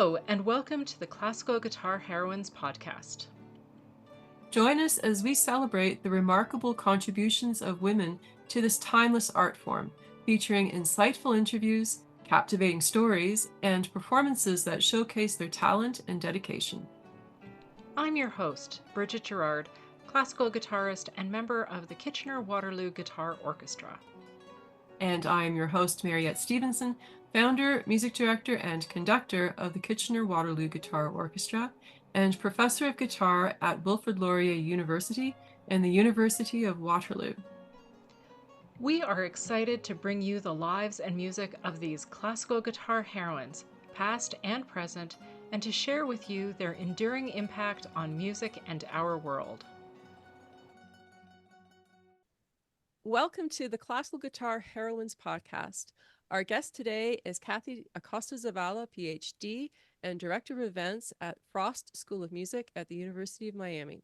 Hello, and welcome to the Classical Guitar Heroines podcast. Join us as we celebrate the remarkable contributions of women to this timeless art form, featuring insightful interviews, captivating stories, and performances that showcase their talent and dedication. I'm your host, Bridget Gerard, classical guitarist and member of the Kitchener-Waterloo Guitar Orchestra. And I am your host, Mariette Stevenson, founder, music director, and conductor of the Kitchener-Waterloo Guitar Orchestra, and professor of guitar at Wilfrid Laurier University and the University of Waterloo. We are excited to bring you the lives and music of these classical guitar heroines, past and present, and to share with you their enduring impact on music and our world. Welcome to the Classical Guitar Heroines podcast. Our guest today is Acosta Zavala, PhD, and Director of Events at Frost School of Music at the University of Miami.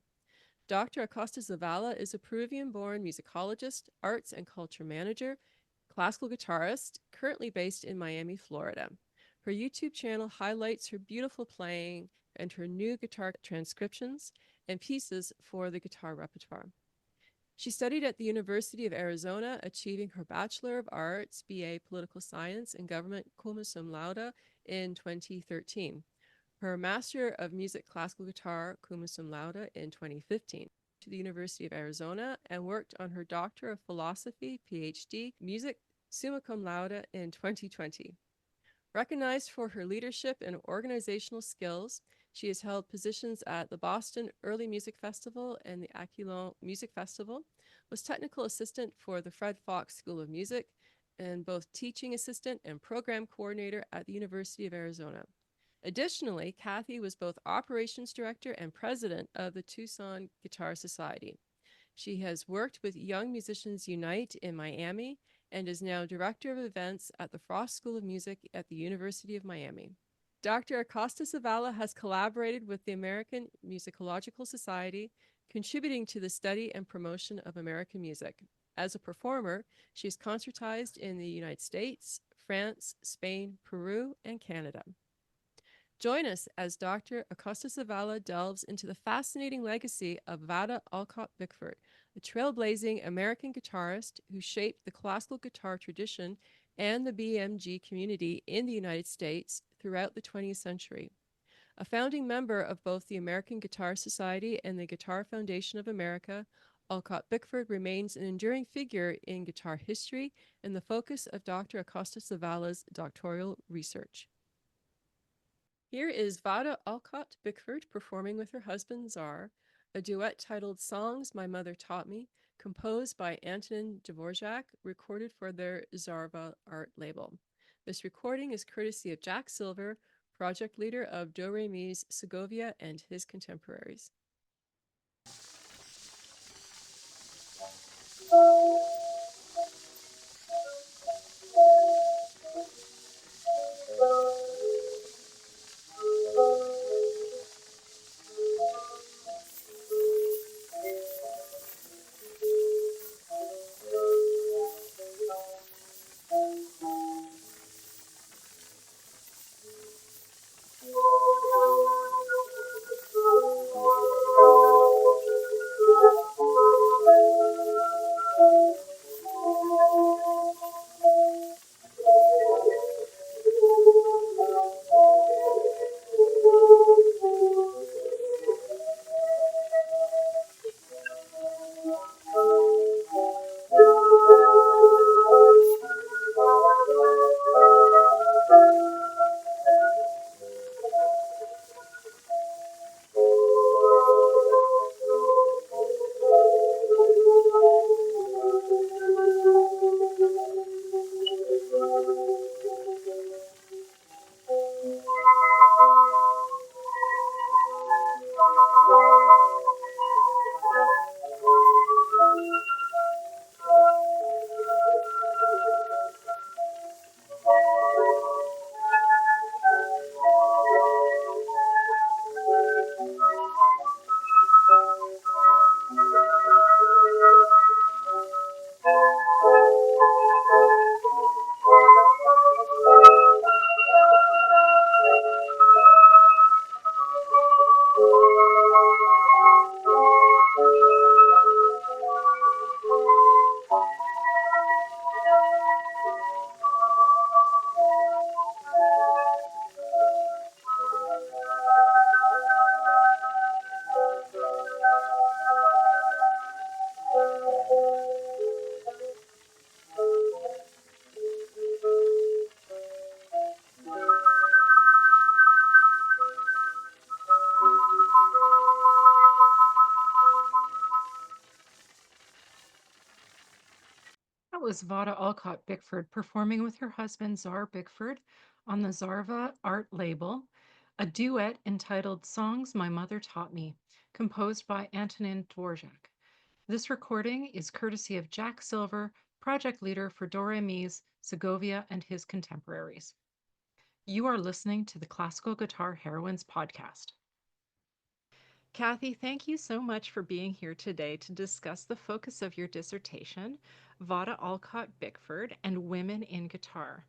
Dr. Acosta Zavala is a Peruvian-born musicologist, arts and culture manager, classical guitarist, currently based in Miami, Florida. Her YouTube channel highlights her beautiful playing and her new guitar transcriptions and pieces for the guitar repertoire. She studied at the University of Arizona, achieving her Bachelor of Arts, BA Political Science and Government cum laude in 2013. Her Master of Music Classical Guitar cum laude in 2015 to the University of Arizona, and worked on her Doctor of Philosophy, PhD, Music summa cum laude in 2020. Recognized for her leadership and organizational skills, she has held positions at the Boston Early Music Festival and the Aquilon Music Festival, was technical assistant for the Fred Fox School of Music, and both teaching assistant and program coordinator at the University of Arizona. Additionally, Kathy was both operations director and president of the Tucson Guitar Society. She has worked with Young Musicians Unite in Miami and is now director of events at the Frost School of Music at the University of Miami. Dr. Acosta Zavala has collaborated with the American Musicological Society, contributing to the study and promotion of American music. As a performer, she is concertized in the United States, France, Spain, Peru, and Canada. Join us as Dr. Acosta Zavala delves into the fascinating legacy of Vahdah Olcott Bickford, a trailblazing American guitarist who shaped the classical guitar tradition and the BMG community in the United States throughout the 20th century. A founding member of both the American Guitar Society and the Guitar Foundation of America, Olcott Bickford remains an enduring figure in guitar history and the focus of Dr. Acosta Zavala's doctoral research. Here is Vahdah Olcott Bickford performing with her husband Czar, a duet titled Songs My Mother Taught Me, composed by Antonin Dvorak, recorded for their Zarva art label. This recording is courtesy of Jack Silver, project leader of Do Re Mi's Segovia and his contemporaries. was Vahdah Olcott Bickford performing with her husband Czar Bickford on the Zarva Art label, a duet entitled Songs My Mother Taught Me, composed by Antonin Dvorak. This recording is courtesy of Jack Silver, project leader for Do Re Mi's Segovia and his contemporaries. You are listening to the Classical Guitar Heroines podcast. Kathy, thank you so much for being here today to discuss the focus of your dissertation, Vahdah Olcott Bickford and Women in Guitar.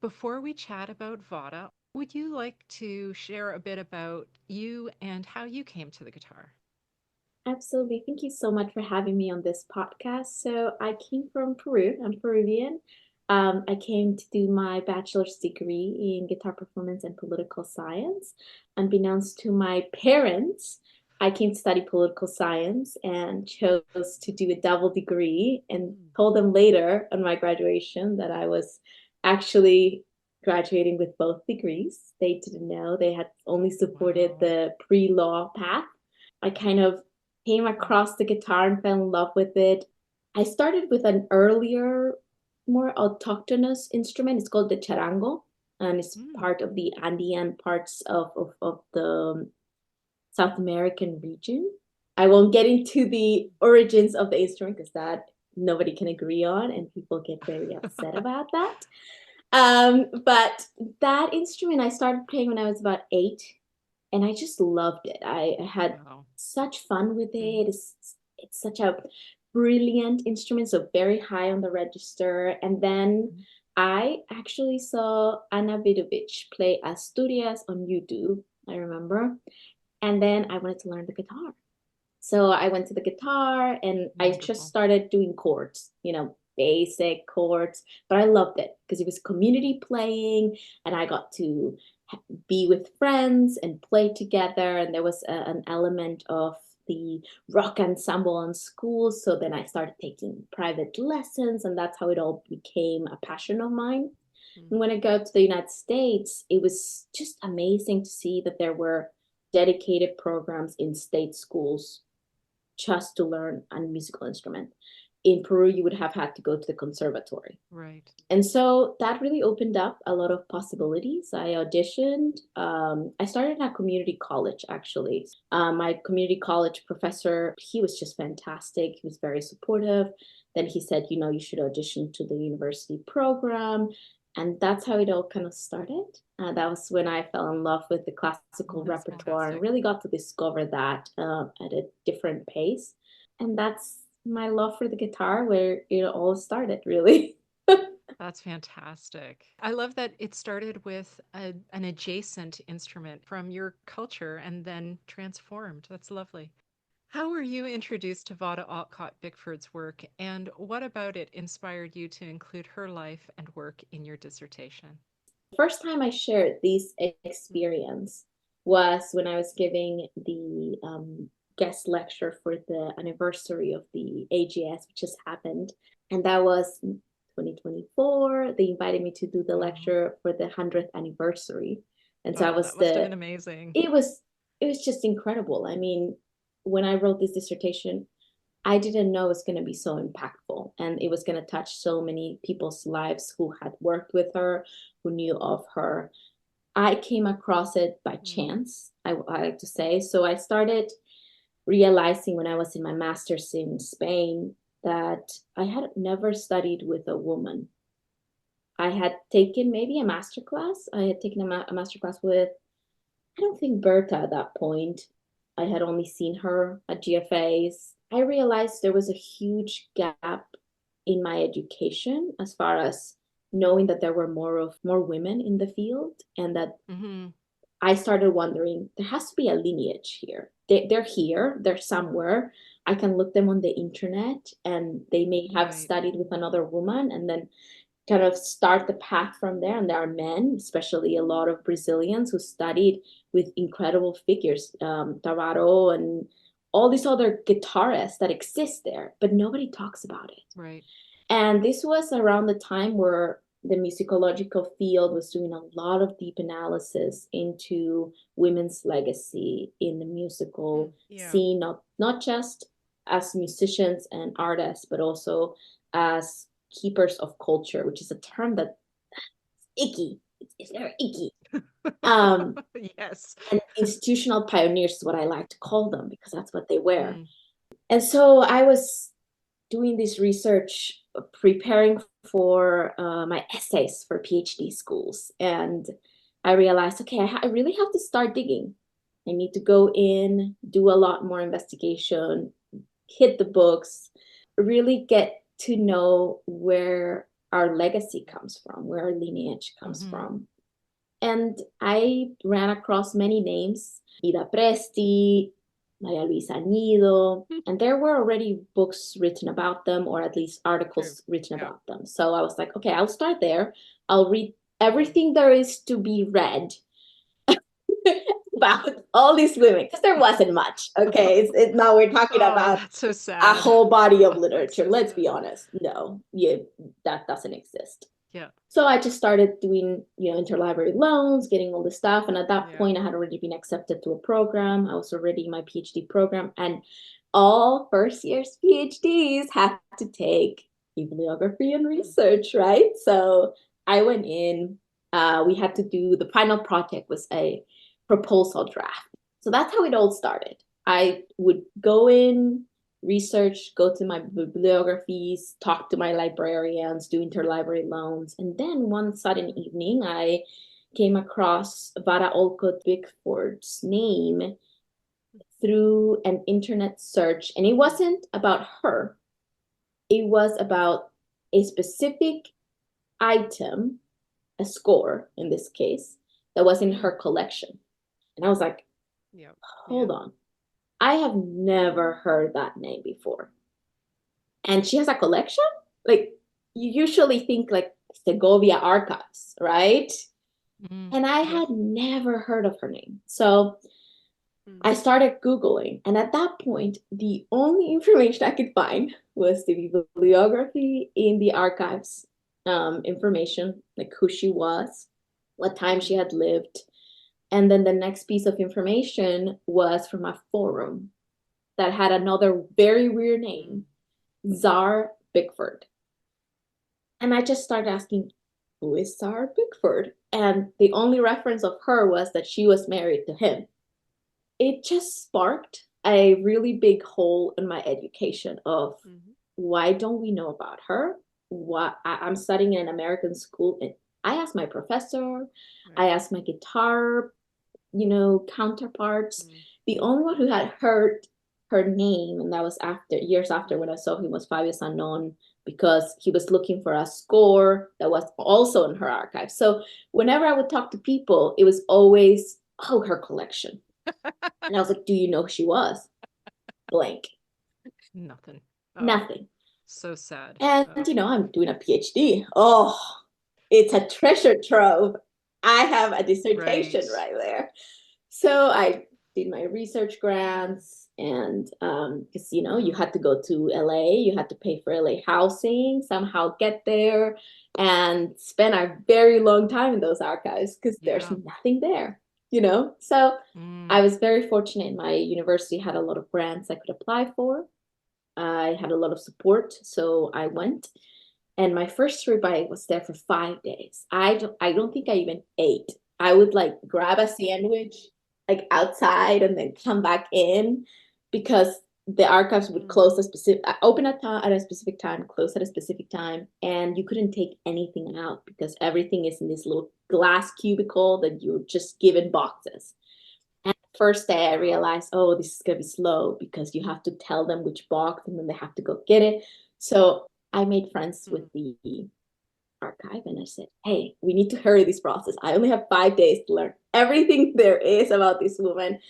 Before we chat about Vahdah, would you like to share a bit about you and how you came to the guitar? Absolutely. Thank you so much for having me on this podcast. So I came from Peru. I'm Peruvian. I came to do my bachelor's degree in guitar performance and political science. Unbeknownst to my parents, I came to study political science and chose to do a double degree and told them later on my graduation that I was actually graduating with both degrees. They didn't know. They had only supported the pre-law path. I kind of came across the guitar and fell in love with it. I started with an earlier, more autochthonous instrument. It's called the charango, and it's part of the Andean parts of the South American region. I won't get into the origins of the instrument because that nobody can agree on, and people get very upset about that. But that instrument I started playing when I was about 8, and I just loved it. I had such fun with it. It's such a brilliant instrument, so very high on the register. And then I actually saw Ana Vidovic play Asturias on YouTube, I remember. And then I wanted to learn the guitar. So I went to the guitar and I just started doing chords, basic chords, but I loved it because it was community playing and I got to be with friends and play together. And there was an element of the rock ensemble in school. So then I started taking private lessons, and that's how it all became a passion of mine. And when I got to the United States, it was just amazing to see that there were dedicated programs in state schools just to learn a musical instrument. In Peru, you would have had to go to the conservatory. Right. And so that really opened up a lot of possibilities. I auditioned. I started at community college, actually. My community college professor, he was just fantastic. He was very supportive. Then he said, you should audition to the university program. And that's how it all kind of started. That was when I fell in love with the classical repertoire and really got to discover that at a different pace. And that's my love for the guitar, where it all started, really. That's fantastic. I love that it started with an adjacent instrument from your culture and then transformed. That's lovely. How were you introduced to Vahdah Olcott Bickford's work, and what about it inspired you to include her life and work in your dissertation? First time I shared this experience was when I was giving the guest lecture for the anniversary of the AGS, which just happened. And that was 2024. They invited me to do the lecture for the 100th anniversary. And so that must have been amazing. It was just incredible. I mean, when I wrote this dissertation, I didn't know it was going to be so impactful, and it was going to touch so many people's lives who had worked with her, who knew of her. I came across it by chance, I like to say. So I started realizing when I was in my master's in Spain that I had never studied with a woman. I had taken maybe a masterclass. I had taken a masterclass with, I don't think, Berta at that point. I had only seen her at GFAs. I realized there was a huge gap in my education as far as knowing that there were more women in the field, and that I started wondering, there has to be a lineage here. They're here, they're somewhere. I can look them on the internet and they may have studied with another woman and then kind of start the path from there. And there are men, especially a lot of Brazilians, who studied with incredible figures, Tavaro and all these other guitarists that exist there, but nobody talks about it. Right. And this was around the time where the musicological field was doing a lot of deep analysis into women's legacy in the musical scene, not just as musicians and artists, but also as keepers of culture, which is a term that's icky. It's very icky. Um, Yes. and institutional pioneers is what I like to call them, because that's what they were. And so I was doing this research, preparing for my essays for PhD schools. And I realized, okay, I really have to start digging. I need to go in, do a lot more investigation, hit the books, really get to know where our legacy comes from, where our lineage comes from. And I ran across many names, Ida Presti, Maria Luisa Nido, and there were already books written about them, or at least articles written about them. So I was like, okay, I'll start there. I'll read everything there is to be read about all these women, because there wasn't much. Okay, now we're talking about that's so sad. a whole body of literature. Let's be honest. No, that doesn't exist. Yeah. So I just started doing, interlibrary loans, getting all this stuff. And at that point, I had already been accepted to a program. I was already in my PhD program. And all first year's PhDs have to take bibliography and research, right? So I went in. We had to do, the final project was a proposal draft. So that's how it all started. I would go in, research, go to my bibliographies, talk to my librarians, do interlibrary loans. And then one sudden evening, I came across Vahdah Olcott Bickford's name through an internet search. And it wasn't about her. It was about a specific item, a score in this case, that was in her collection. And I was like, hold on. I have never heard that name before. And she has a collection? Like, you usually think like Segovia Archives, right? And I had never heard of her name. So I started Googling. And at that point, the only information I could find was the bibliography in the archives, information, like who she was, what time she had lived. And then the next piece of information was from a forum that had another very weird name, Czar Bickford. And I just started asking, who is Czar Bickford? And the only reference of her was that she was married to him. It just sparked a really big hole in my education of why don't we know about her? I'm studying in an American school, and I asked my professor, I asked my guitar counterparts. The only one who had heard her name, and that was years after, when I saw him, was Fabio Sanon, because he was looking for a score that was also in her archive. So whenever I would talk to people, it was always, oh, her collection. And I was like, do you know who she was? Blank. Nothing. Nothing. So sad. And, I'm doing a PhD. Oh, it's a treasure trove. I have a dissertation right there. So I did my research grants, and because you had to go to LA, you had to pay for LA housing, somehow get there, and spend a very long time in those archives because there's nothing there, So I was very fortunate. My university had a lot of grants I could apply for. I had a lot of support, so I went. And my first trip, I was there for 5 days. I don't think I even ate. I would grab a sandwich outside and then come back in, because the archives would close open at a specific time, close at a specific time, and you couldn't take anything out because everything is in this little glass cubicle that you're just given boxes. And the first day I realized, oh, this is gonna be slow because you have to tell them which box and then they have to go get it. So I made friends with the archive, and I said, hey, we need to hurry this process. I only have 5 days to learn everything there is about this woman.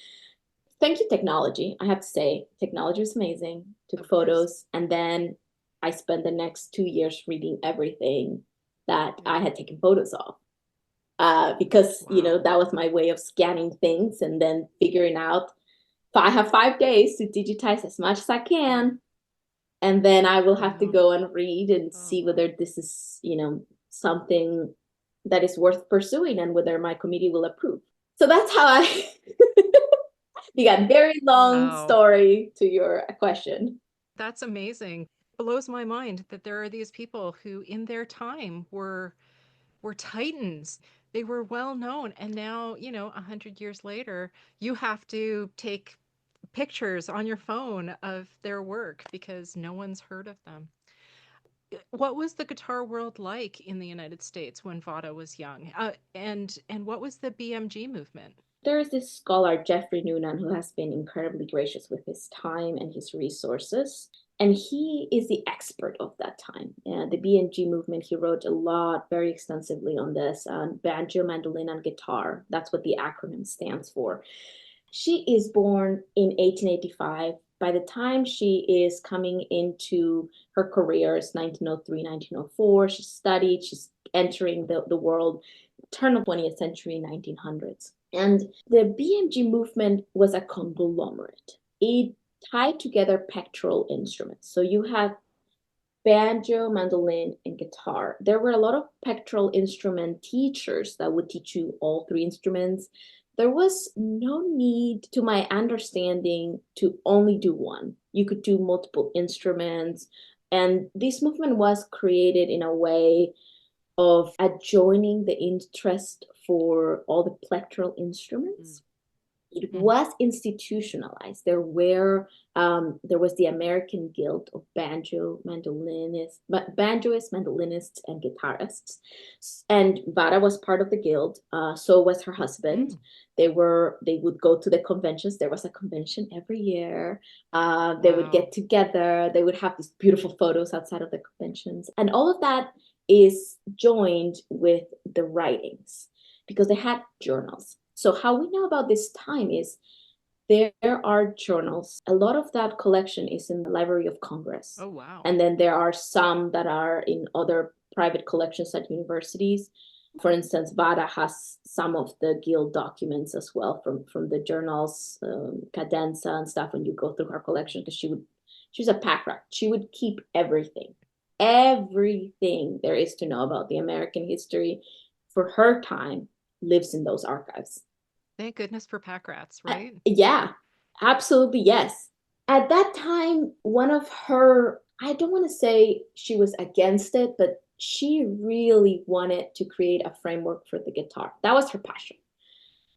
Thank you, technology. I have to say, technology was amazing. Took photos, and then I spent the next 2 years reading everything that I had taken photos of. Because, that was my way of scanning things and then figuring out, I have 5 days to digitize as much as I can. And then I will have to go and read and see whether this is, something that is worth pursuing and whether my committee will approve. So that's how I began. Very long story to your question. That's amazing. blows my mind that there are these people who in their time were titans. They were well known, and now, 100 years later, you have to take pictures on your phone of their work because no one's heard of them. What was the guitar world like in the United States when Vahdah was young? And what was the BMG movement? There is this scholar, Jeffrey Noonan, who has been incredibly gracious with his time and his resources. And he is the expert of that time. The BMG movement, he wrote a lot, very extensively on this, on banjo, mandolin, and guitar. That's what the acronym stands for. She is born in 1885. By the time she is coming into her career, it's 1903, 1904. She studied, she's entering the world, turn of 20th century, 1900s. And the BMG movement was a conglomerate. It tied together pectoral instruments. So you have banjo, mandolin, and guitar. There were a lot of pectoral instrument teachers that would teach you all three instruments. There was no need, to my understanding, to only do one. You could do multiple instruments. And this movement was created in a way of adjoining the interest for all the plectral instruments. It was institutionalized. There was the American Guild of banjoists, mandolinists, and guitarists, and Vahdah was part of the guild. So was her husband. They would go to the conventions. There was a convention every year. They would get together. They would have these beautiful photos outside of the conventions, and all of that is joined with the writings because they had journals. So how we know about this time is there are journals. A lot of that collection is in the Library of Congress. Oh, wow. And then there are some that are in other private collections at universities. For instance, Vahdah has some of the guild documents as well from the journals, cadenza and stuff, when you go through her collection, because she's a pack rat. She would keep everything there is to know about the American history for her time lives in those archives. Thank goodness for pack rats, right? Yeah, absolutely, yes. At that time, one of her, I don't want to say she was against it, but she really wanted to create a framework for the guitar. That was her passion.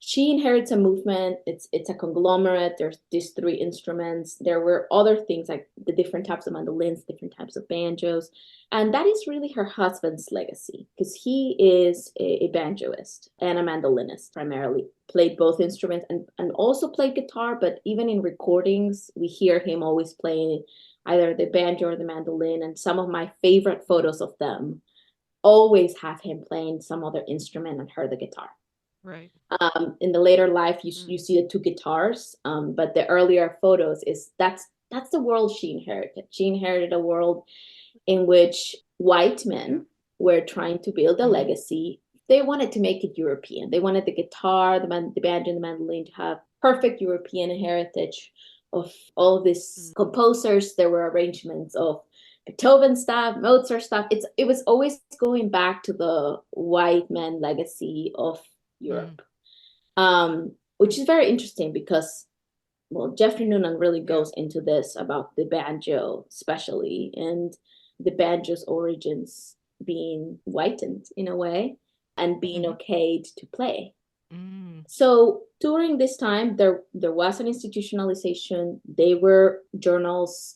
She inherits a movement. It's a conglomerate. There's these three instruments. There were other things like the different types of mandolins, different types of banjos. And that is really her husband's legacy, because he is a banjoist and a mandolinist primarily, played both instruments and also played guitar. But even in recordings, we hear him always playing either the banjo or the mandolin. And some of my favorite photos of them always have him playing some other instrument and her the guitar. Right. In the later life, you see the two guitars, but the earlier photos that's the world she inherited. She inherited a world in which white men were trying to build a legacy. They wanted to make it European. They wanted the guitar, the banjo, and the mandolin to have perfect European heritage of all of these composers. There were arrangements of Beethoven stuff, Mozart stuff. It was always going back to the white man legacy of Europe, which is very interesting because, well, Jeffrey Noonan really goes into this about the banjo, especially, and the banjo's origins being whitened in a way and being okayed to play. So during this time, there was an institutionalization. They were journals.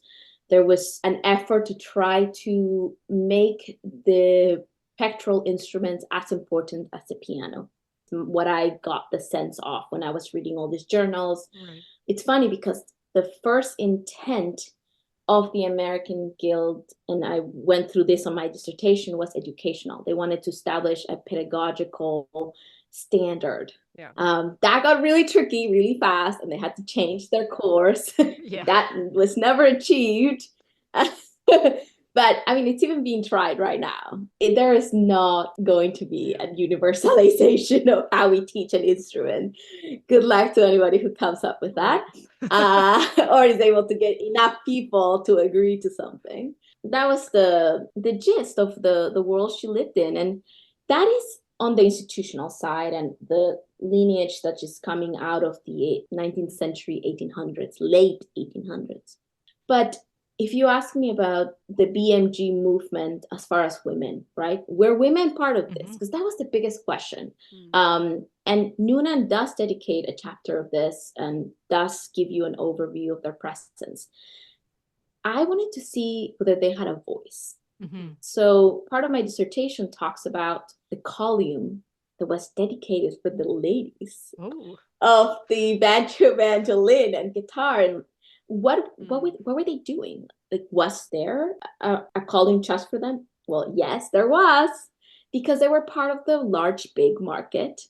There was an effort to try to make the pectoral instruments as important as the piano. What I got the sense of when I was reading all these journals. Right. It's funny because the first intent of the American Guild, and I went through this on my dissertation, was educational. They wanted to establish a pedagogical standard. Yeah. That got really tricky really fast, and they had to change their course. Yeah. That was never achieved. But I mean, it's even being tried right now. There is not going to be a universalization of how we teach an instrument. Good luck to anybody who comes up with that, or is able to get enough people to agree to something. That was the gist of the world she lived in. And that is on the institutional side and the lineage that is coming out of the 19th century, 1800s, late 1800s. But if you ask me about the BMG movement as far as women, right? Were women part of this? Because that was the biggest question. And Noonan does dedicate a chapter of this and does give you an overview of their presence. I wanted to see whether they had a voice. So part of my dissertation talks about the column that was dedicated for the ladies of the banjo, mandolin, and guitar. And what were they doing? Like, was there a column just for them? Well, yes, there was, because they were part of the large, big market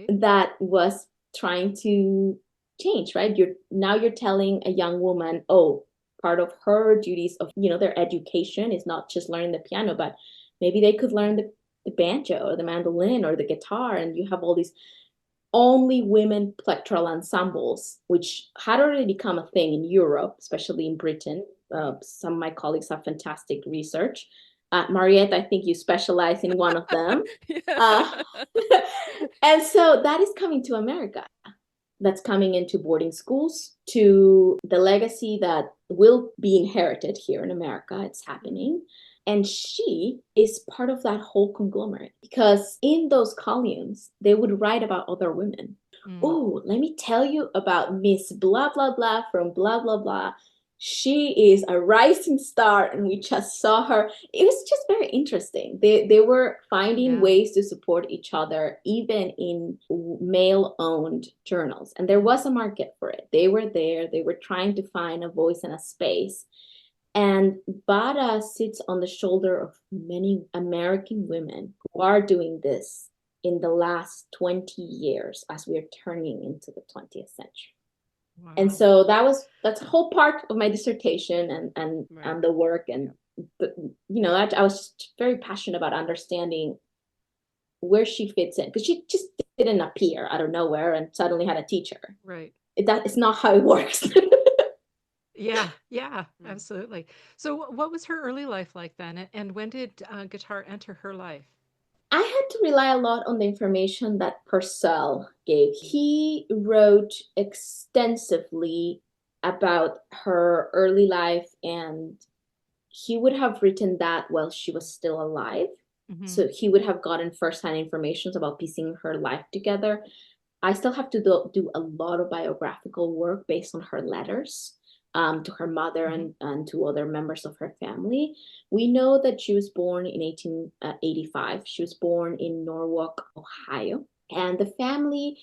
that was trying to change, right? You're telling a young woman, oh, part of her duties of, their education is not just learning the piano, but maybe they could learn the banjo or the mandolin or the guitar. And you have all these only women plectral ensembles, which had already become a thing in Europe, especially in Britain. Some of my colleagues have fantastic research. Mariette, I think you specialize in one of them. And so that is coming to America. That's coming into boarding schools, to the legacy that will be inherited here in America. It's happening. And she is part of that whole conglomerate, because in those columns, they would write about other women. Oh, let me tell you about Miss blah, blah, blah from blah, blah, blah. She is a rising star, and we just saw her. It was just very interesting. They were finding ways to support each other, even in male-owned journals. And there was a market for it. They were there. They were trying to find a voice and a space. And Vahdah sits on the shoulder of many American women who are doing this in the last 20 years as we are turning into the 20th century. Wow. And so that's a whole part of my dissertation and the work. And, I was just very passionate about understanding where she fits in, because she just didn't appear out of nowhere and suddenly had a teacher. Right. It's not how it works. Yeah, absolutely. So what was her early life like then? And when did guitar enter her life? I had to rely a lot on the information that Purcell gave. He wrote extensively about her early life, and he would have written that while she was still alive. So he would have gotten firsthand information about piecing her life together. I still have to do a lot of biographical work based on her letters to her mother and to other members of her family. We know that she was born in 1885. She was born in Norwalk, Ohio. And the family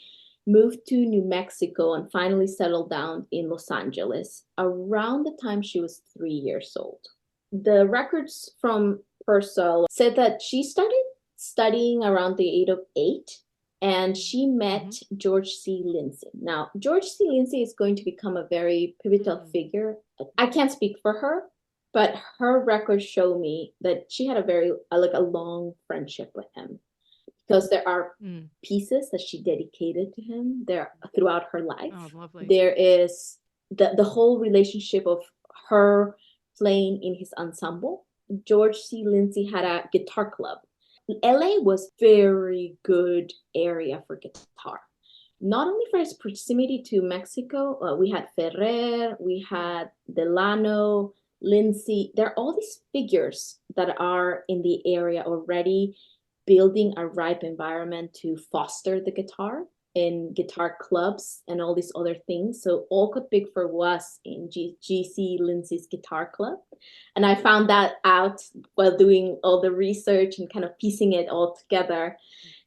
moved to New Mexico and finally settled down in Los Angeles around the time she was 3 years old. The records from Purcell said that she started studying around the age of 8. And she met George C. Lindsay. Now, George C. Lindsay is going to become a very pivotal figure. I can't speak for her, but her records show me that she had a long friendship with him, because there are pieces that she dedicated to him there throughout her life. Oh, lovely. There is the whole relationship of her playing in his ensemble. George C. Lindsay had a guitar club. LA was very good area for guitar, not only for its proximity to Mexico. We had Ferrer, we had Delano, Lindsay. There are all these figures that are in the area already building a ripe environment to foster the guitar in guitar clubs and all these other things. So Olcott Bickford was in G.C. Lindsay's guitar club. And I found that out while doing all the research and kind of piecing it all together.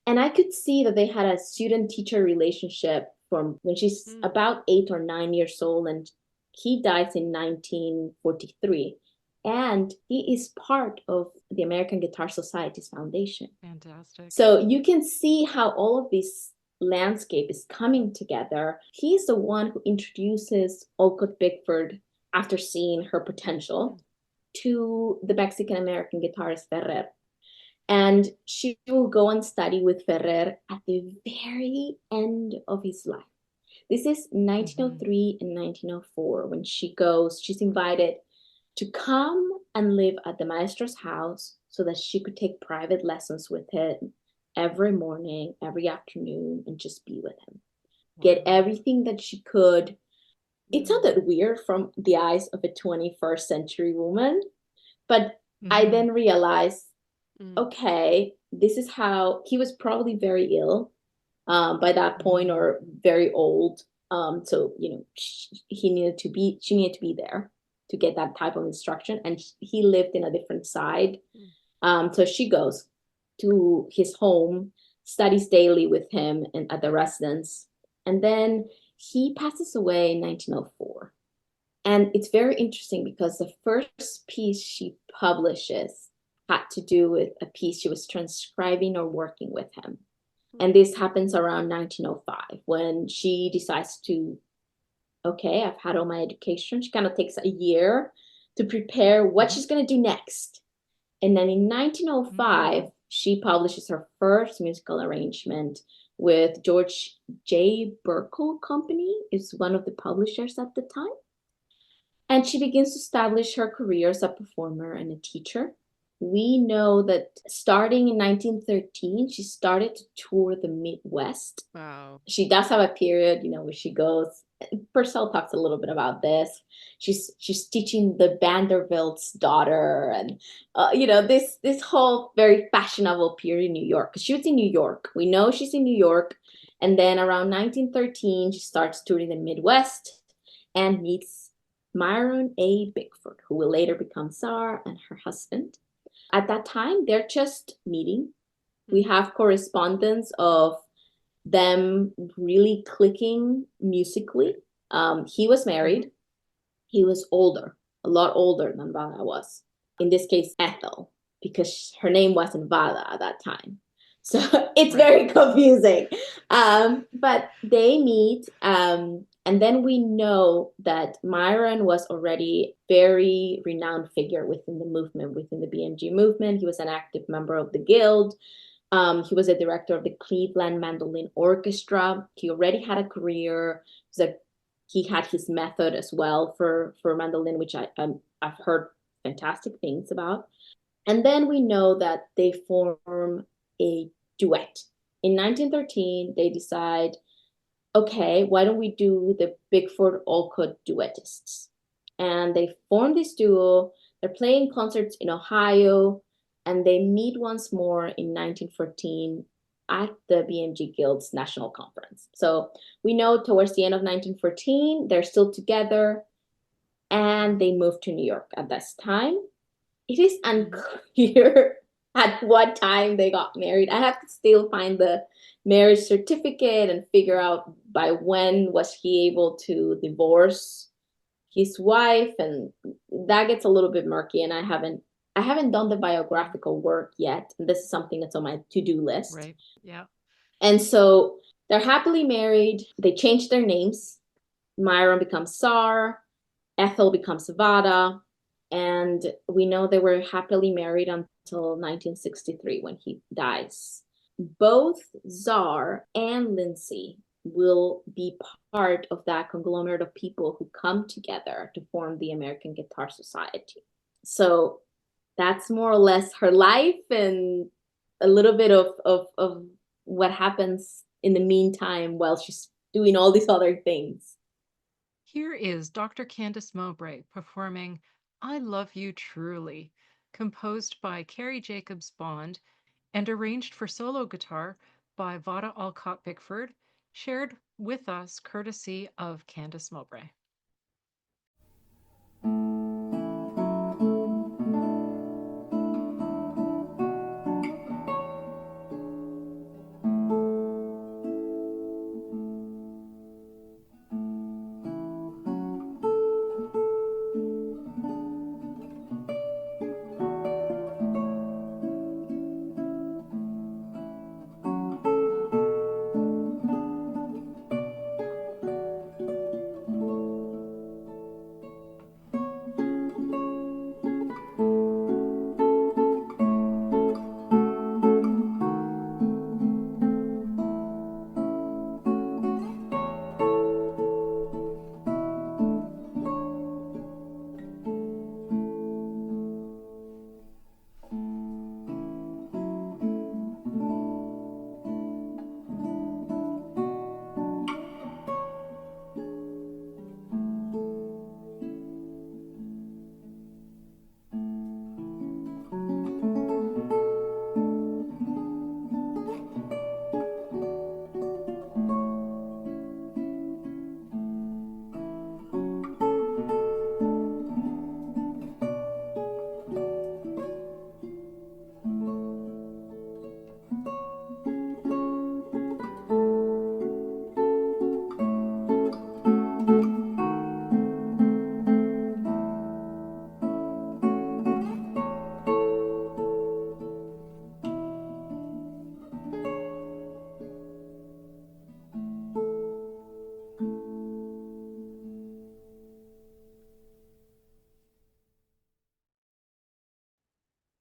And I could see that they had a student-teacher relationship from when she's about 8 or 9 years old, and he dies in 1943. And he is part of the American Guitar Society's foundation. Fantastic. So you can see how all of this landscape is coming together. He's the one who introduces Olcott Bickford, after seeing her potential, to the Mexican-American guitarist Ferrer. And she will go and study with Ferrer at the very end of his life. This is 1903 and 1904 when she's invited to come and live at the maestro's house so that she could take private lessons with him every morning, every afternoon, and just be with him. Get everything that she could it sounded weird from the eyes of a 21st century woman. But I then realized, okay, this is how he was probably very ill by that point, or very old. So, she needed to be there to get that type of instruction. And he lived in a different side. So she goes to his home, studies daily with him and at the residence. And then he passes away in 1904. And it's very interesting because the first piece she publishes had to do with a piece she was transcribing or working with him. And this happens around 1905 when she decides to, okay, I've had all my education. She kind of takes a year to prepare what she's going to do next. And then in 1905, she publishes her first musical arrangement with George J. Burkle Company, is one of the publishers at the time. And she begins to establish her career as a performer and a teacher. We know that starting in 1913, she started to tour the Midwest. Wow. She does have a period, where she goes. Purcell talks a little bit about this. She's teaching the Vanderbilt's daughter, and this whole very fashionable period in New York. Because she was in New York. We know she's in New York, and then around 1913, she starts touring the Midwest and meets Myron A. Bickford, who will later become Czar, and her husband. At that time, they're just meeting. We have correspondence of them really clicking musically. He was married. He was older, a lot older than Vahdah was. In this case, Ethel, because her name wasn't Vahdah at that time. So it's very confusing. But they meet, and then we know that Myron was already a very renowned figure within the movement, within the BMG movement. He was an active member of the Guild. He was a director of the Cleveland Mandolin Orchestra. He already had a career. He had his method as well for mandolin, which I've heard fantastic things about. And then we know that they form a duet. In 1913, they decide, okay, why don't we do the Bickford Olcott Duetists? And they form this duo. They're playing concerts in Ohio, and they meet once more in 1914 at the BMG Guild's National Conference. So we know towards the end of 1914, they're still together, and they move to New York at this time. It is unclear at what time they got married. I have to still find the marriage certificate and figure out by when was he able to divorce his wife, and that gets a little bit murky, and I haven't done the biographical work yet. And this is something that's on my to-do list. Right. Yeah. And so they're happily married. They change their names. Myron becomes Tsar. Ethel becomes Vahdah. And we know they were happily married until 1963 when he dies. Both Czar and Lindsay will be part of that conglomerate of people who come together to form the American Guitar Society. So that's more or less her life and a little bit of what happens in the meantime while she's doing all these other things. Here is Dr. Candice Mowbray performing I Love You Truly, composed by Carrie Jacobs Bond and arranged for solo guitar by Vahdah Olcott Bickford, shared with us courtesy of Candice Mowbray.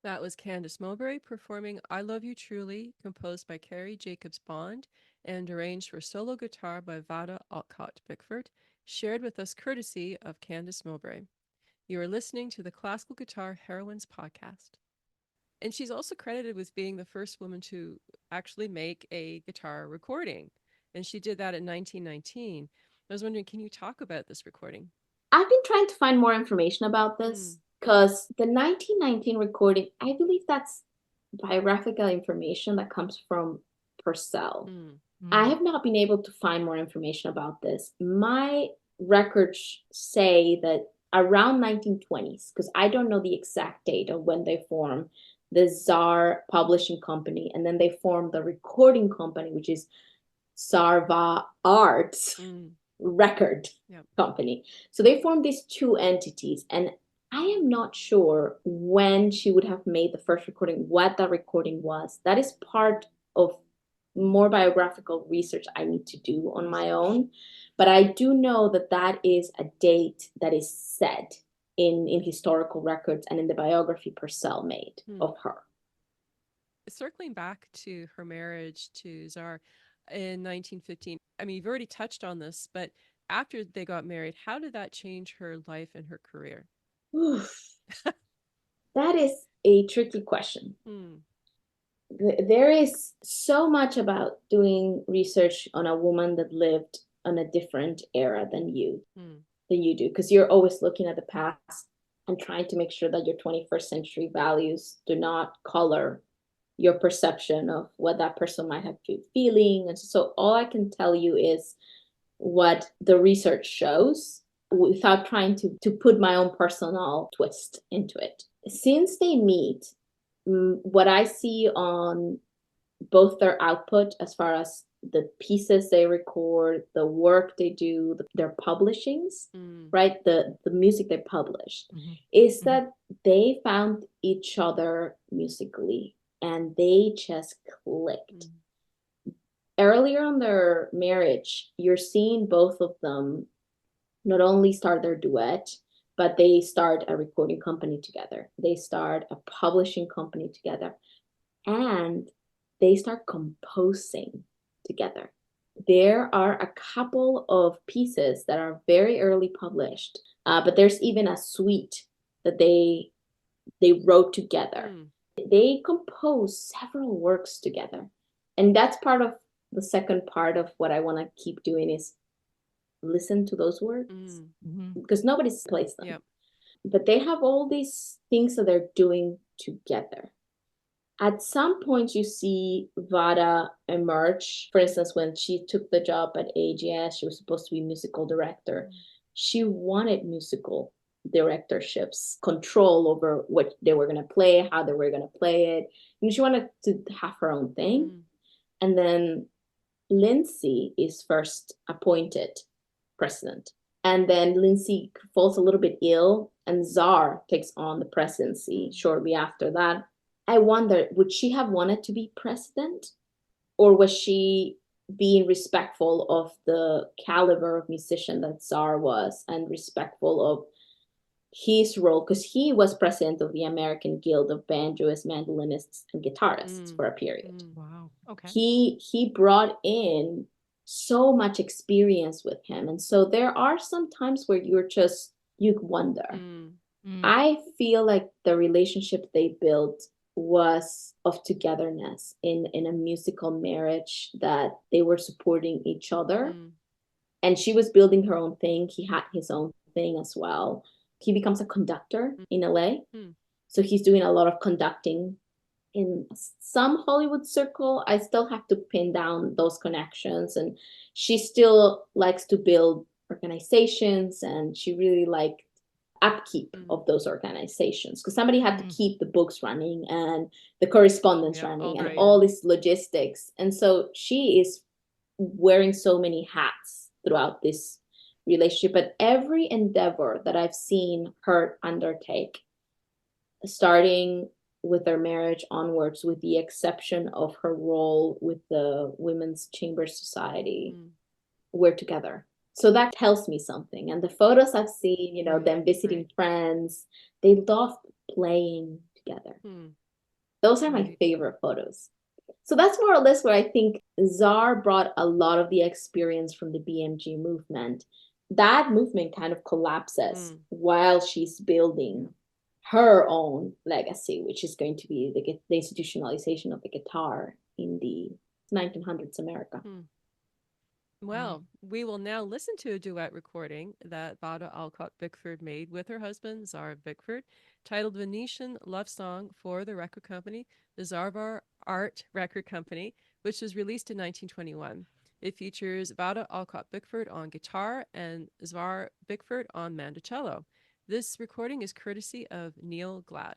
That was Candice Mowbray performing I Love You Truly, composed by Carrie Jacobs Bond and arranged for solo guitar by Vahdah Olcott Bickford, shared with us courtesy of Candice Mowbray. You are listening to the Classical Guitar Heroines podcast. And she's also credited with being the first woman to actually make a guitar recording. And she did that in 1919. I was wondering, can you talk about this recording? I've been trying to find more information about this because the 1919 recording, I believe that's biographical information that comes from Purcell. I have not been able to find more information about this. My records say that around 1920s, because I don't know the exact date of when they formed the Tsar Publishing Company, and then they formed the recording company, which is Sarva Arts Record Company. So they formed these two entities, and I am not sure when she would have made the first recording, what that recording was. That is part of more biographical research I need to do on my own. But I do know that that is a date that is said in historical records and in the biography Purcell made of her. Circling back to her marriage to Tsar in 1915, I mean, you've already touched on this, but after they got married, how did that change her life and her career? That is a tricky question. There is so much about doing research on a woman that lived on a different era than you do, because you're always looking at the past and trying to make sure that your 21st century values do not color your perception of what that person might have been feeling. And so all I can tell you is what the research shows without trying to put my own personal twist into it. Since they meet, what I see on both their output as far as the pieces they record, the work they do, their publishings, right? The music they published, is that they found each other musically and they just clicked. Earlier in their marriage, you're seeing both of them not only start their duet, but they start a recording company together. They start a publishing company together. And they start composing together. There are a couple of pieces that are very early published, but there's even a suite that they wrote together. They compose several works together. And that's part of the second part of what I want to keep doing is listen to those works, because nobody plays them. But they have all these things that they're doing together. At some point, you see Vahdah emerge. For instance, when she took the job at AGS, she was supposed to be musical director. She wanted musical directorships, control over what they were going to play, how they were going to play it. And she wanted to have her own thing. And then Lindsay is first appointed president. And then Lindsay falls a little bit ill, and Tsar takes on the presidency shortly after that. I wonder, would she have wanted to be president? Or was she being respectful of the caliber of musician that Tsar was and respectful of his role? Because he was president of the American Guild of Banjoists, Mandolinists, and Guitarists for a period. Wow. Okay. He brought in so much experience with him. And so there are some times where you wonder. I feel like the relationship they built was of togetherness in a musical marriage, that they were supporting each other. And she was building her own thing. He had his own thing as well. He becomes a conductor in LA. So he's doing a lot of conducting in some Hollywood circle. I still have to pin down those connections. And she still likes to build organizations, and she really liked upkeep of those organizations, because somebody had to keep the books running and the correspondence running and all this logistics. And so she is wearing so many hats throughout this relationship. But every endeavor that I've seen her undertake, starting with their marriage onwards, with the exception of her role with the Women's Chamber Society, we're together. So that tells me something. And the photos I've seen, them visiting friends, they love playing together. Hmm. Those are my Right. favorite photos. So that's more or less where I think Czar brought a lot of the experience from the BMG movement. That movement kind of collapses while she's building her own legacy, which is going to be the institutionalization of the guitar in the 1900s America. Well, we will now listen to a duet recording that Vahdah Olcott Bickford made with her husband, Czar Bickford, titled Venetian Love Song for the record company, the Zarvar Art Record Company, which was released in 1921. It features Vahdah Olcott Bickford on guitar and Czar Bickford on mandocello. This recording is courtesy of Neil Glad.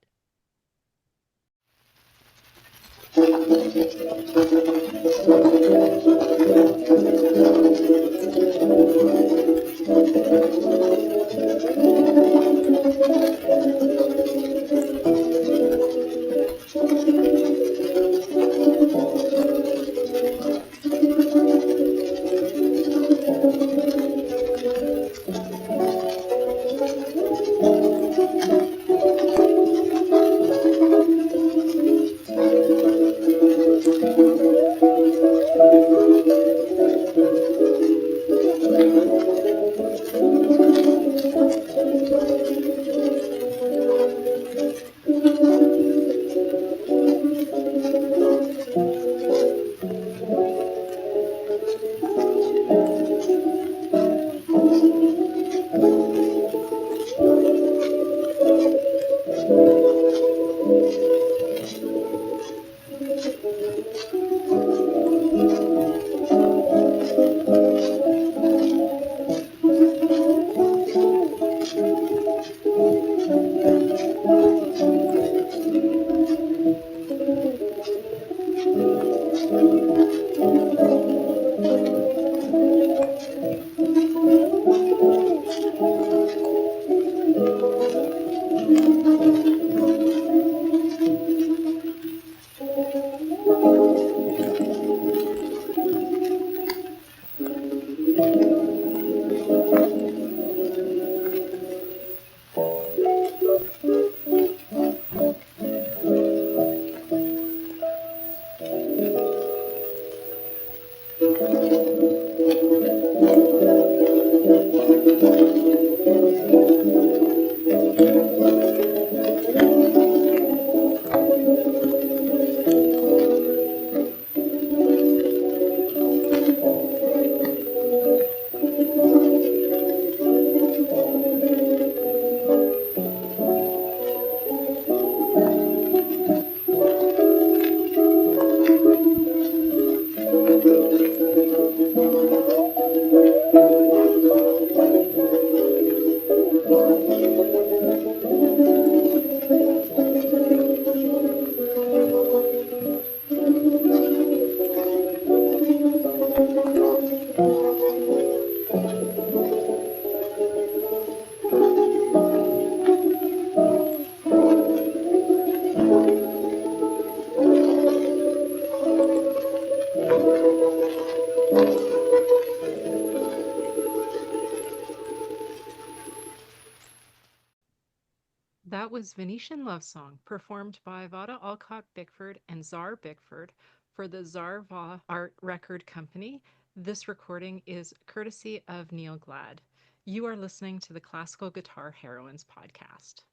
That was Venetian Love Song, performed by Vahdah Olcott Bickford and Czar Bickford for the Zarvar Art Record Company. This recording is courtesy of Neil Glad. You are listening to the Classical Guitar Heroines podcast.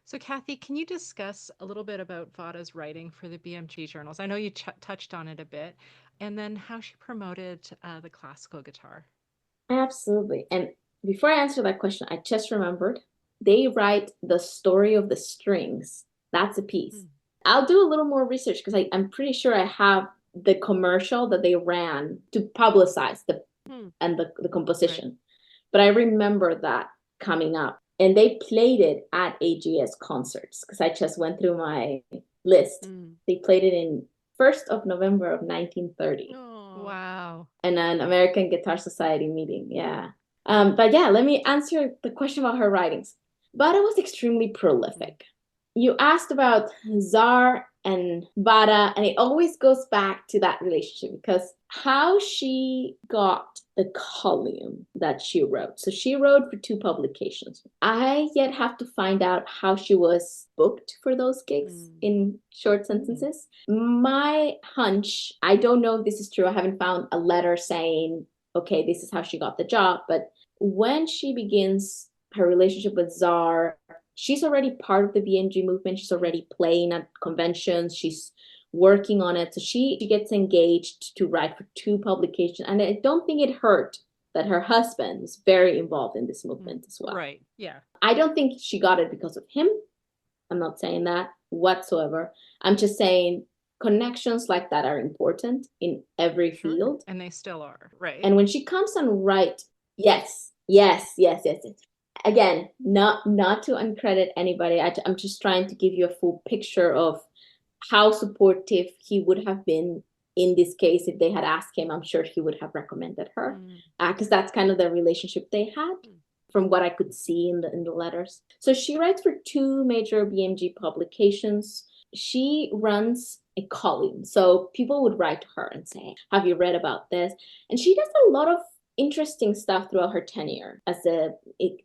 So, Kathy, can you discuss a little bit about Vahdah's writing for the BMG journals? I know you touched on it a bit, and then how she promoted the classical guitar. Absolutely. And before I answer that question, I just remembered they write the story of the strings. That's a piece. I'll do a little more research because I'm pretty sure I have the commercial that they ran to publicize the composition. Right. But I remember that coming up. And they played it at AGS concerts because I just went through my list. They played it in 1st of November of 1930. Oh, wow. In an American Guitar Society meeting, yeah. But yeah, let me answer the question about her writings. Vahdah was extremely prolific. You asked about Czar and Vahdah, and it always goes back to that relationship because how she got the column that she wrote. So she wrote for 2 publications. I yet have to find out how she was booked for those gigs in short sentences. My hunch, I don't know if this is true. I haven't found a letter saying, okay, this is how she got the job. But when she begins her relationship with Czar, she's already part of the BMG movement. She's already playing at conventions. She's working on it. So she gets engaged to write for 2 publications. And I don't think it hurt that her husband was very involved in this movement as well. Right. Yeah. I don't think she got it because of him. I'm not saying that whatsoever. I'm just saying connections like that are important in every field. And they still are. Right. And when she comes and writes, yes. Again, not to uncredit anybody. I'm just trying to give you a full picture of how supportive he would have been in this case. If they had asked him, I'm sure he would have recommended her, because that's kind of the relationship they had from what I could see in the letters. So she writes for 2 major BMG publications. She runs a column. So people would write to her and say, have you read about this? And she does a lot of interesting stuff throughout her tenure as the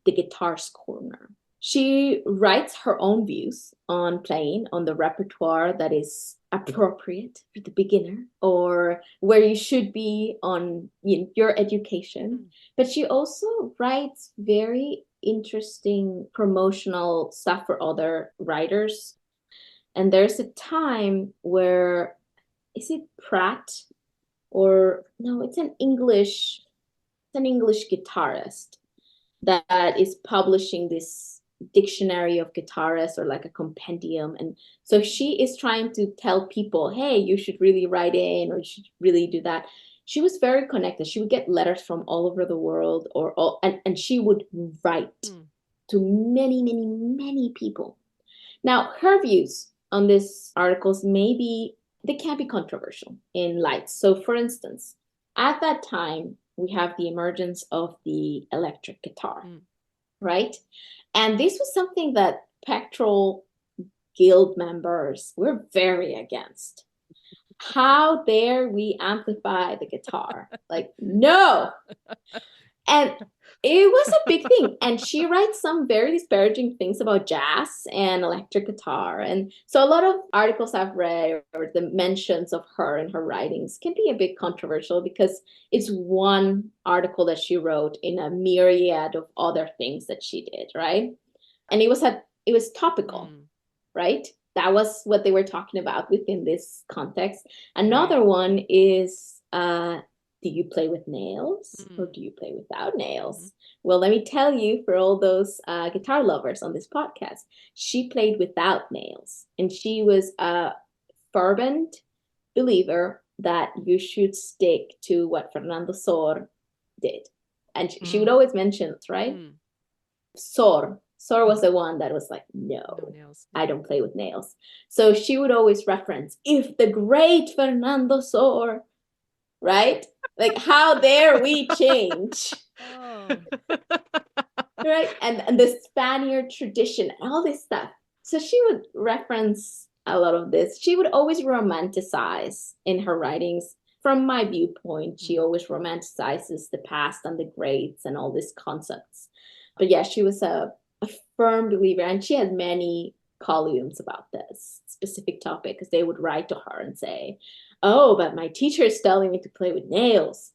Guitar's Corner. She writes her own views on playing, on the repertoire that is appropriate for the beginner, or where you should be on your education. But she also writes very interesting promotional stuff for other writers. And there's a time where, is it Pratt? Or no, it's an English guitarist that is publishing this dictionary of guitarists, or like a compendium. And so she is trying to tell people, hey, you should really write in, or you should really do that. She was very connected. She would get letters from all over the world, and she would write to many people. Now, her views on these articles they can be controversial in lights. So for instance, at that time, we have the emergence of the electric guitar, right? And this was something that Pectoral Guild members were very against. How dare we amplify the guitar? Like, no! And it was a big thing. And she writes some very disparaging things about jazz and electric guitar. And so a lot of articles I've read, or the mentions of her in her writings, can be a bit controversial because it's one article that she wrote in a myriad of other things that she did, right? And it was topical, right? That was what they were talking about within this context. Another one is, do you play with nails or do you play without nails? Well, let me tell you, for all those guitar lovers on this podcast, she played without nails. And she was a fervent believer that you should stick to what Fernando Sor did. And she would always mention it, right? Sor was the one that was like, no nails. I don't play with nails. So she would always reference, if the great Fernando Sor, right? Like, how dare we change? Right? And the Spaniard tradition and all this stuff. So she would reference a lot of this. She would always romanticize in her writings. From my viewpoint, she always romanticizes the past and the greats and all these concepts. But yeah, she was a firm believer, and she had many columns about this specific topic, because they would write to her and say, oh, but my teacher is telling me to play with nails.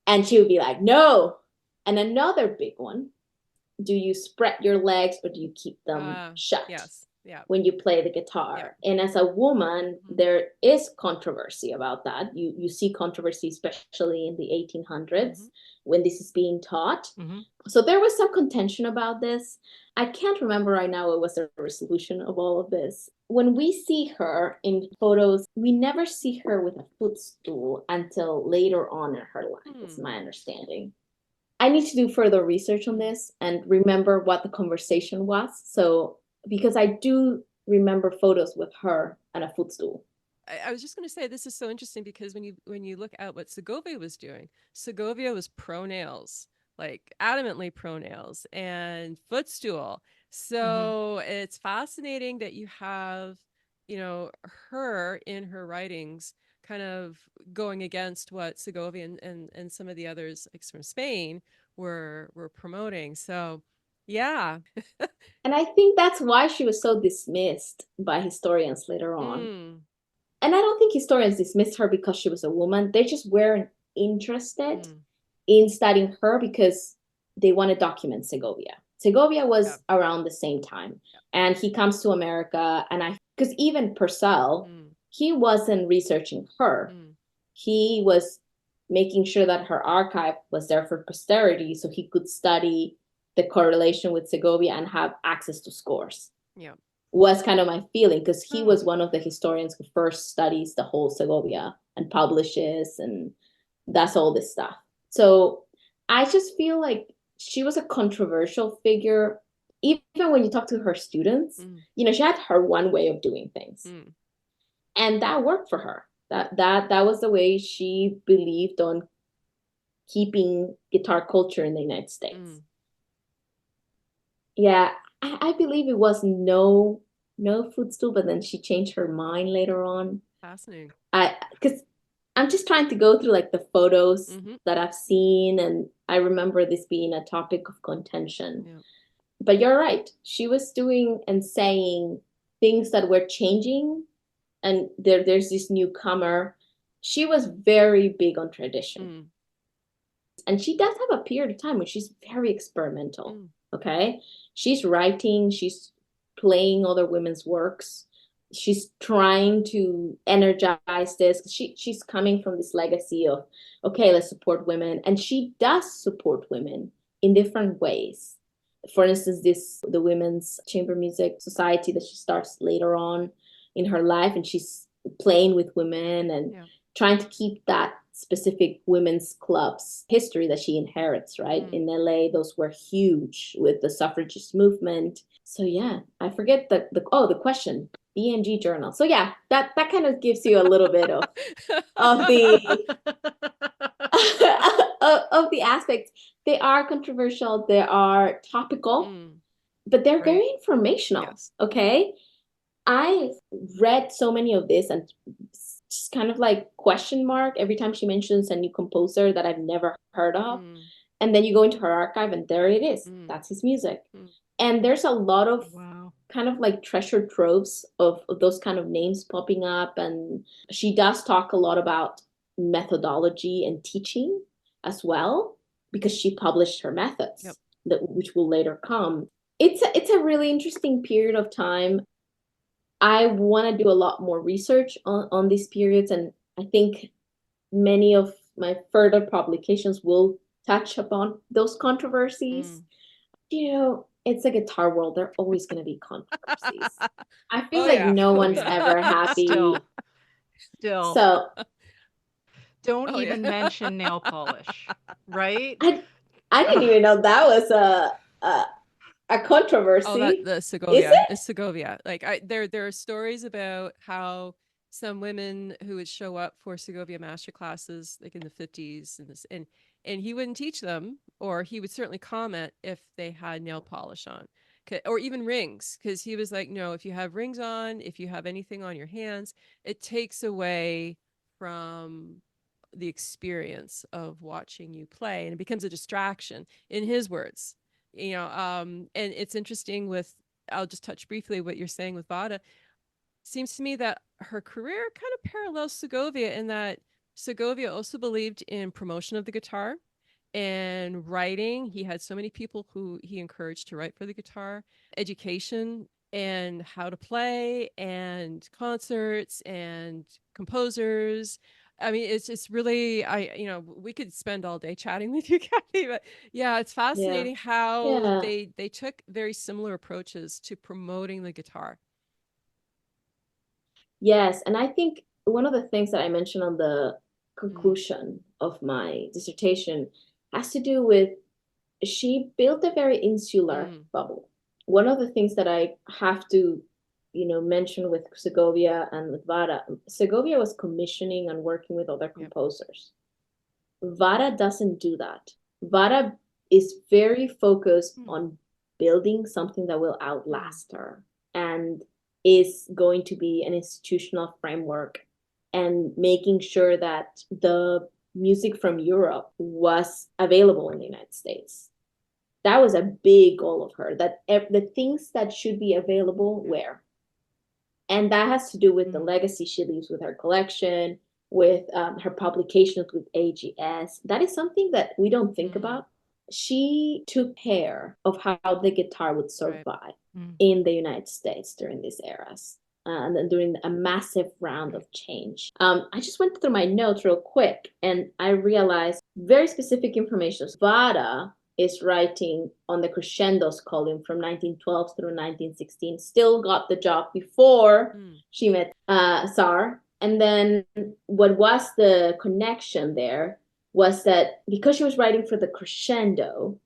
And she would be like, no. And another big one, do you spread your legs or do you keep them shut? Yes. Yeah. When you play the guitar. Yeah. And as a woman, there is controversy about that. You see controversy, especially in the 1800s, when this is being taught. So there was some contention about this. I can't remember right now what was the resolution of all of this. When we see her in photos, we never see her with a footstool until later on in her life, is my understanding. I need to do further research on this and remember what the conversation was. So, because I do remember photos with her and a footstool. I was just going to say, this is so interesting, because when you look at what Segovia was doing, Segovia was pro nails, like adamantly pro nails and footstool. So it's fascinating that you have her in her writings kind of going against what Segovia and some of the others like from Spain were promoting. So yeah. And I think that's why she was so dismissed by historians later on. And I don't think historians dismissed her because she was a woman. They just weren't interested in studying her because they want to document Segovia. Segovia was around the same time. And he comes to America, and because even Purcell, he wasn't researching her. He was making sure that her archive was there for posterity so he could study the correlation with Segovia and have access to scores. Yeah. Was kind of my feeling, because he was one of the historians who first studies the whole Segovia and publishes, and that's all this stuff. So I just feel like she was a controversial figure. Even when you talk to her students, she had her one way of doing things. And that worked for her. That was the way she believed on keeping guitar culture in the United States. Yeah, I believe it was no footstool, but then she changed her mind later on. Fascinating. Because I'm just trying to go through like the photos that I've seen, and I remember this being a topic of contention. Yeah. But you're right. She was doing and saying things that were changing, and there's this newcomer. She was very big on tradition. And she does have a period of time when she's very experimental. Okay? She's writing, she's playing other women's works. She's trying to energize this. She's coming from this legacy of, okay, let's support women. And she does support women in different ways. For instance, the Women's Chamber Music Society that she starts later on in her life, and she's playing with women and trying to keep that specific women's clubs history that she inherits, right? In LA, those were huge with the suffragist movement. So yeah, I forget the question, BNG Journal. So yeah, that kind of gives you a little bit of the of the aspects. They are controversial, they are topical, but they're very informational. Yes. Okay. I read so many of this and just kind of like question mark every time she mentions a new composer that I've never heard of. And then you go into her archive and there it is. That's his music. And there's a lot of kind of like treasure troves of those kind of names popping up. And she does talk a lot about methodology and teaching as well, because she published her methods, which will later come. It's a really interesting period of time. I want to do a lot more research on these periods, and I think many of my further publications will touch upon those controversies. It's a guitar world. There are always going to be controversies. I feel like no one's ever happy. Still. So don't even mention nail polish, right? I didn't even know that was a controversy. Oh, the Segovia. It's Segovia. Like there are stories about how some women who would show up for Segovia master classes like in the 50s and he wouldn't teach them, or he would certainly comment if they had nail polish on, or even rings, because he was like, no, if you have rings on, if you have anything on your hands, it takes away from the experience of watching you play, and it becomes a distraction, in his words. And it's interesting I'll just touch briefly what you're saying with Vahdah. Seems to me that her career kind of parallels Segovia in that Segovia also believed in promotion of the guitar and writing. He had so many people who he encouraged to write for the guitar, education and how to play, and concerts and composers. I mean, it's really, we could spend all day chatting with you, Kathy, but yeah, it's fascinating how they took very similar approaches to promoting the guitar. Yes, and I think one of the things that I mentioned on the conclusion of my dissertation has to do with, she built a very insular bubble. One of the things that I have to mention with Segovia and with Vahdah, Segovia was commissioning and working with other composers. Vahdah doesn't do that. Vahdah is very focused on building something that will outlast her. And is going to be an institutional framework and making sure that the music from Europe was available in the United States. That was a big goal of her, that the things that should be available were. And that has to do with the legacy she leaves with her collection, with her publications with AGS. That is something that we don't think about. She took care of how the guitar would survive in the United States during these eras. And then during a massive round of change. I just went through my notes real quick and I realized very specific information. Vahdah is writing on the crescendos column from 1912 through 1916, still got the job before she met Czar. And then what was the connection there was that because she was writing for the crescendo,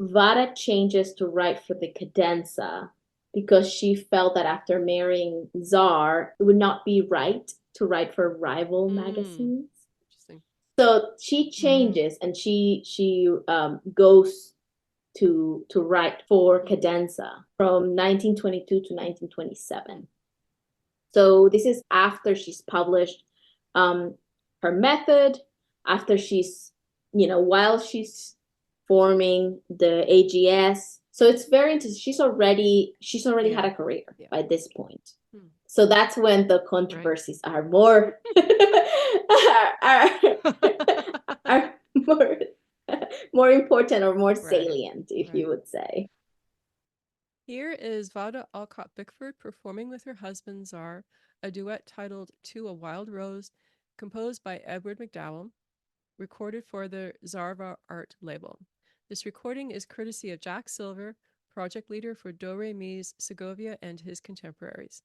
Vahdah changes to write for the cadenza because she felt that after marrying Czar, it would not be right to write for rival magazines. So she changes and she goes to write for cadenza from 1922 to 1927. So this is after she's published her method, after she's, while she's forming the AGS. So it's very interesting. She's already had a career by this point. So that's when the controversies are more are more important or more salient, if you would say. Here is Vahdah Olcott Bickford performing with her husband Czar, a duet titled To a Wild Rose, composed by Edward McDowell, recorded for the Zarva Art label. This recording is courtesy of Jack Silver, project leader for Do Re Mi's Segovia and his contemporaries.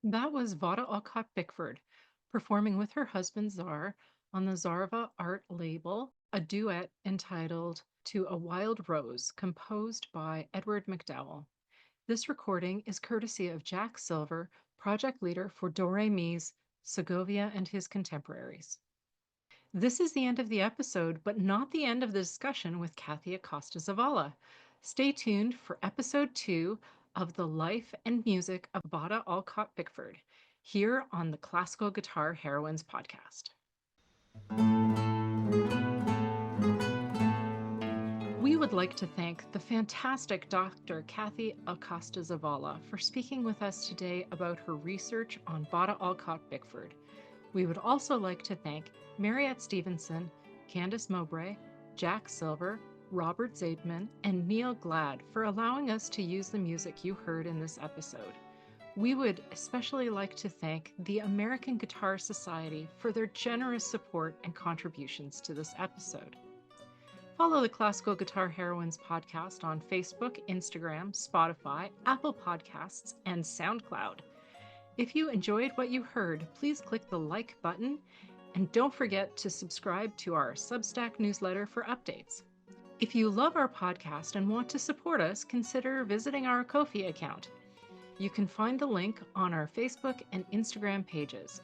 That was Vahdah Olcott Bickford performing with her husband Czar on the Zarva Art label, a duet entitled To a Wild Rose, composed by Edward McDowell. This recording is courtesy of Jack Silver, project leader for Do Re Mi's Segovia and his contemporaries. This is the end of the episode, but not the end of the discussion with Kathy Acosta Zavala. Stay tuned for episode 2 of the life and music of Vahdah Olcott Bickford. here on the Classical Guitar Heroines podcast. We would like to thank the fantastic Dr. Kathy Acosta Zavala for speaking with us today about her research on Vahdah Olcott Bickford. We would also like to thank Mariette Stevenson, Candice Mowbray, Jack Silver, Robert Zaidman, and Neil Glad for allowing us to use the music you heard in this episode. We would especially like to thank the American Guitar Society for their generous support and contributions to this episode. Follow the Classical Guitar Heroines podcast on Facebook, Instagram, Spotify, Apple Podcasts, and SoundCloud. If you enjoyed what you heard, please click the like button, and don't forget to subscribe to our Substack newsletter for updates. If you love our podcast and want to support us, consider visiting our Ko-fi account. You can find the link on our Facebook and Instagram pages.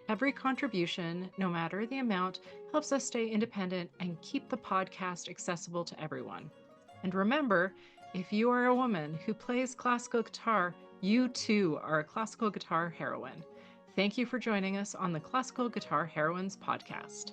Every contribution, no matter the amount, helps us stay independent and keep the podcast accessible to everyone. And remember, if you are a woman who plays classical guitar, you too are a classical guitar heroine. Thank you for joining us on the Classical Guitar Heroines podcast.